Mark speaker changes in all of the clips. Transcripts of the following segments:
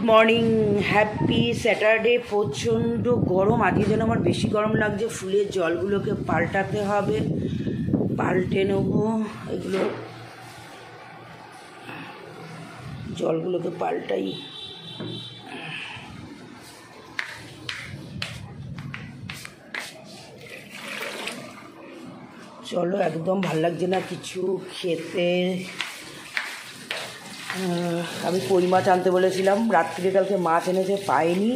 Speaker 1: Morning, happy Saturday. প্রচণ্ড গরম, আজকে যেন আমার বেশি গরম লাগছে। ফুলের জলগুলোকে পাল্টাতে হবে, পাল্টে নেব। এগুলো জলগুলোকে পাল্টাই। চলো, একদম ভাল লাগছে না কিছু খেতে। আমি কই মাছ আনতে বলেছিলাম, রাত্রিরে কালকে মাছ এনেছে, পাইনি।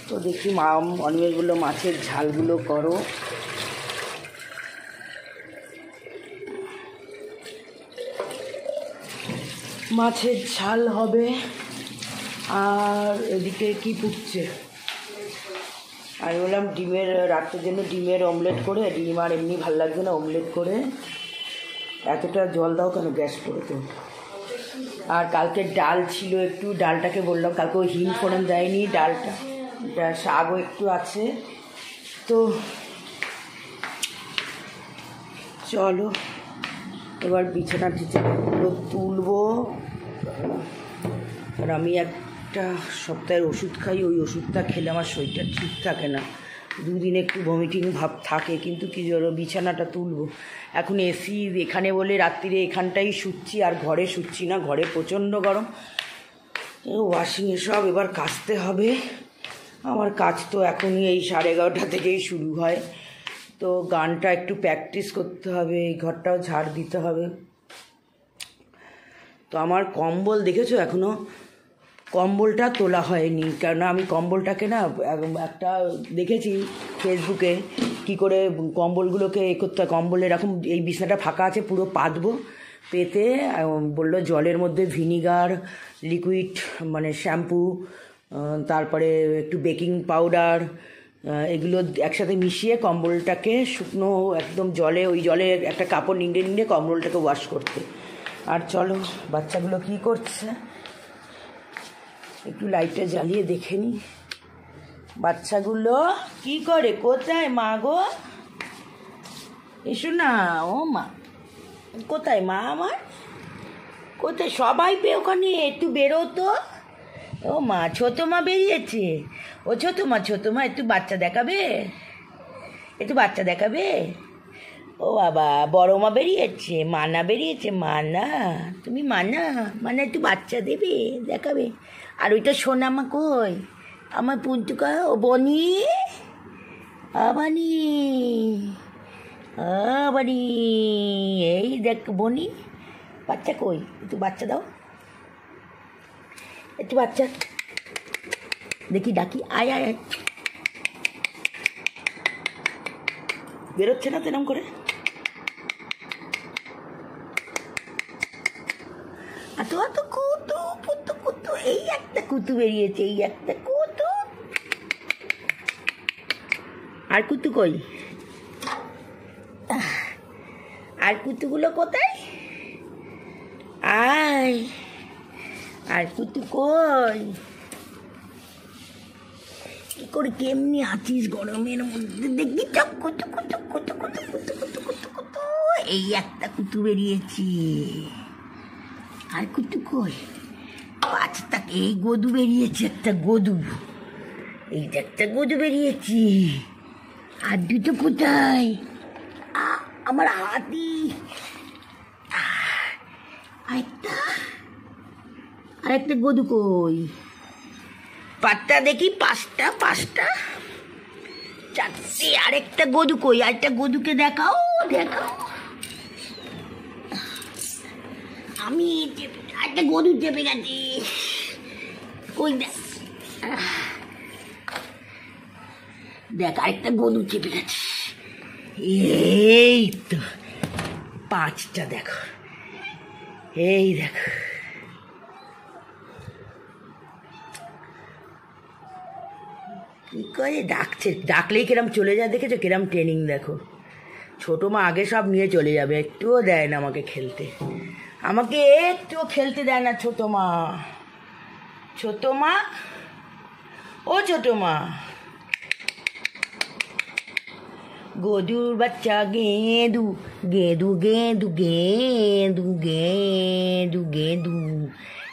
Speaker 1: তো দেখি মা অনিমেষগুলো মাছের ঝালগুলো করো। মাছের ঝাল হবে। আর এদিকে কি পুড়ছে, আমি বললাম ডিমের, রাত্রের জন্য ডিমের অমলেট করে, ডিম আর এমনি ভাল লাগছে না, অমলেট করে। এতটা জল দাও কেন, গ্যাস করে তো। আর কালকে ডাল ছিল একটু, ডালটাকে বললাম, কালকে ওই হিম ফোড়ন দেয়নি ডালটা, শাকও একটু আছে। তো চলো এবার বিছানা টিছানাগুলো তুলবো। আর আমি একটা সপ্তাহের ওষুধ খাই, ওই ওষুধটা খেলে আমার শরীরটা ঠিক থাকে না। দুদিন একটু ভমিটিং ভাব থাকে, কিন্তু কি জন্য বিছানাটা তুলবো। এখন এসি এখানে বলে রাত্রিরে এখানটাই শুচ্ছি, আর ঘরে শুচ্ছি না, ঘরে প্রচণ্ড গরম। ওয়াশিংয়ে সব এবার কাচতে হবে। আমার কাজ তো এখনই এই 11:30 থেকেই শুরু হয়। তো গানটা একটু প্র্যাকটিস করতে হবে, এই ঘরটাও ঝাড় দিতে হবে। তো আমার কম্বল দেখেছো, এখনও কম্বলটা তোলা হয়নি, কেননা আমি কম্বলটাকে না একটা দেখেছি ফেসবুকে কি করে কম্বলগুলোকে করতে হয়। কম্বল এরকম, এই বিছানাটা ফাঁকা আছে, পুরো পাতবো, পেতে বললো জলের মধ্যে ভিনিগার, লিকুইড মানে শ্যাম্পু, তারপরে একটু বেকিং পাউডার, এগুলো একসাথে মিশিয়ে কম্বলটাকে শুকনো একদম জলে, ওই জলে একটা কাপড় নিংড়ে কম্বলটাকে ওয়াশ করতে। আর চলো বাচ্চাগুলো কি করছে, একটু লাইটটা জ্বালিয়ে দেখে নি। বাচ্চাগুলো কি করে, কোথায় মা গো, এসো না। ও মা, কোথায় মা আমার, কোথায় সবাই পে ওখানে, একটু বেরো তো। ও মা, ছোটো মা বেরিয়েছে। ও ছোটো মা একটু বাচ্চা দেখাবে, একটু বাচ্চা দেখাবে। ও বাবা, বড় মা বেরিয়েছে, মানা বেরিয়েছে। মানা, তুমি মানা একটু বাচ্চা দেবে, দেখাবে। আর ওইটা সোনা মা কই, আমার পুন্তুকা, ও বনি, বানি, বানি, এই দেখ বনি, বাচ্চা কই, একটু বাচ্চা দাও, একটু বাচ্চা দেখি, ডাকি, আয় আয় আয়। বেরোচ্ছে না তেরম করে। এত কুতু কুতু কুতু, এই একটা কুতু বেরিয়েছে, এই একটা কুতু। আর কুতু কই, আর কুতুগুলো কোথায়, আয়, আর কুতু কই, কি করে কেমনি আছিস গরমের মধ্যে, দেখি চক কুতু কুতু কুতু কুতু কুতু কুতু কুতু কুতু, এই একটা কুতু বেরিয়েছে। আর কুতু কই, পাঁচটা, এই গদু বেরিয়েছে, একটা গদু, এইটা একটা গদু বেরিয়েছে। আর দুটো কোথায়, আমার হাতি, আরেকটা গদু কই, পাঁচটা দেখি, পাঁচটা, চারটে, আরেকটা গদু কই, আরেকটা গদুকে দেখাও, আমি একটা গরু চেপে গেছি, কই দেখ আরেকটা গরু চেপে গেছে। এই তো পাঁচটা, দেখো, এই দেখো। কি করে ডাকছে, ডাকলেই কিরম চলে যায়, দেখেছো কিরম ট্রেনিং, দেখো। ছোটো মা আগে সব নিয়ে চলে যাবে, একটুও দেয় না আমাকে খেলতে, আমাকে একটুও খেলতে দেয় না ছোটো মা। ও ছোটো মা, গদুর বাচ্চা গেঁদু, গেঁদু গেঁদু গেঁদু গেঁদু গেঁদু,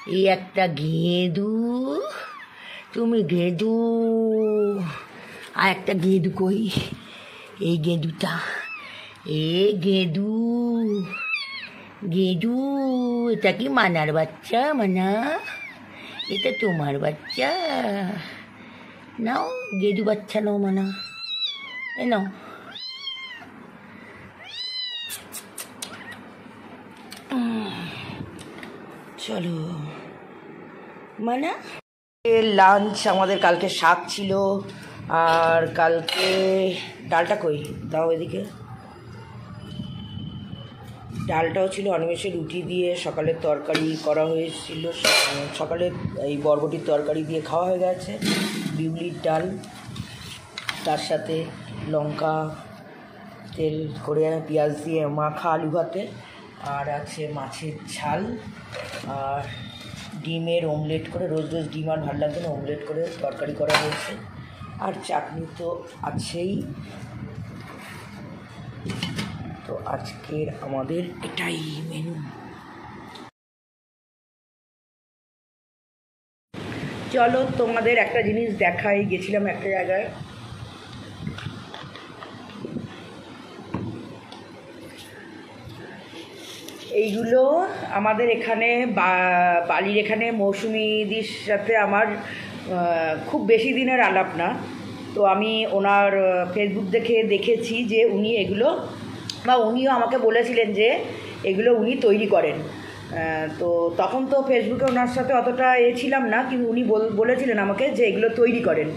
Speaker 1: এই একটা গেঁদু, তুমি গেঁদু, আর একটা গেঁদু কই, এই গেঁদুটা, গেঁদু, গেঁদু, এটা কি মানার বাচ্চা? মানা, এটা তোমার বাচ্চা, নাও গেঁদু বাচ্চা নাও, মানা, এ নাও। চলো মানা। লাঞ্চ আমাদের কালকে শাক ছিল, আর কালকে ডালটা কই দাও এদিকে, ডালটাও ছিল। অনিমেষের রুটি দিয়ে সকালের তরকারি করা হয়েছিল, সকালে এই বরবটির তরকারি দিয়ে খাওয়া হয়ে গেছে, বিউলির ডাল, তার সাথে লঙ্কা তেল করে পেঁয়াজ দিয়ে মাখা আলু ভাতে, আর আছে মাছের ঝাল, আর ডিমের অমলেট করে, রোজ রোজ ডিম আর ভালো লাগবে না, অমলেট করে তরকারি করা হয়েছে, আর চাটনি তো আছেই। তো আজকের আমাদের এটাই মেনু। চলো তোমাদের একটা জিনিস দেখাই, গেছিলাম একটা জায়গায়, এইগুলো আমাদের এখানে বালির এখানে মৌসুমিদির সাথে আমার খুব বেশি দিনের আলাপ না, তো আমি ওনার ফেসবুক দেখেছি যে উনি এগুলো, বা উনিও আমাকে বলেছিলেন যে এগুলো উনি তৈরি করেন। তো তখন তো ফেসবুকে ওনার সাথে অতটা ছিলাম না, কিন্তু উনি বলেছিলেন আমাকে যে এগুলো তৈরি করেন।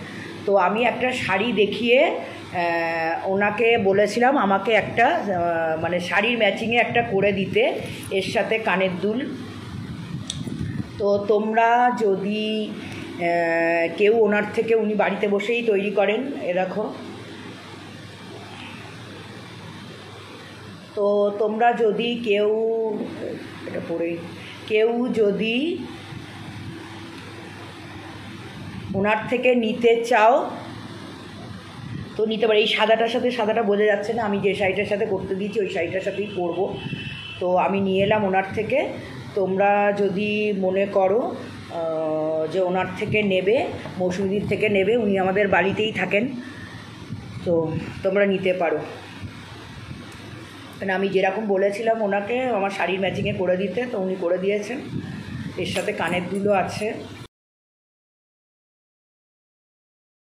Speaker 1: তো আমি একটা শাড়ি দেখিয়ে ওনাকে বলেছিলাম আমাকে একটা মানে শাড়ির ম্যাচিংয়ে একটা করে দিতে, এর সাথে কানের দুল। তো তোমরা যদি কেউ ওনার থেকে, উনি বাড়িতে বসেই তৈরি করেন, এ দেখো। তো তোমরা যদি কেউ, এটা পড়েই, কেউ যদি ওনার থেকে নিতে চাও তো নিতে পারে। এই সাদাটার সাথে, সাদাটা বোঝা যাচ্ছে না, আমি যে শাড়িটার সাথে করতে দিয়েছি ওই শাড়িটার সাথেই পরবো। তো আমি নিয়ে এলাম ওনার থেকে। তোমরা যদি মনে করো যে ওনার থেকে নেবে, মৌসুমিদির থেকে নেবে, উনি আমাদের বাড়িতেই থাকেন, তো তোমরা নিতে পারো। মানে আমি যেরকম বলেছিলাম ওনাকে আমার শাড়ির ম্যাচিংয়ে করে দিতে, তো উনি করে দিয়েছেন। এর সাথে কানের দুলও আছে।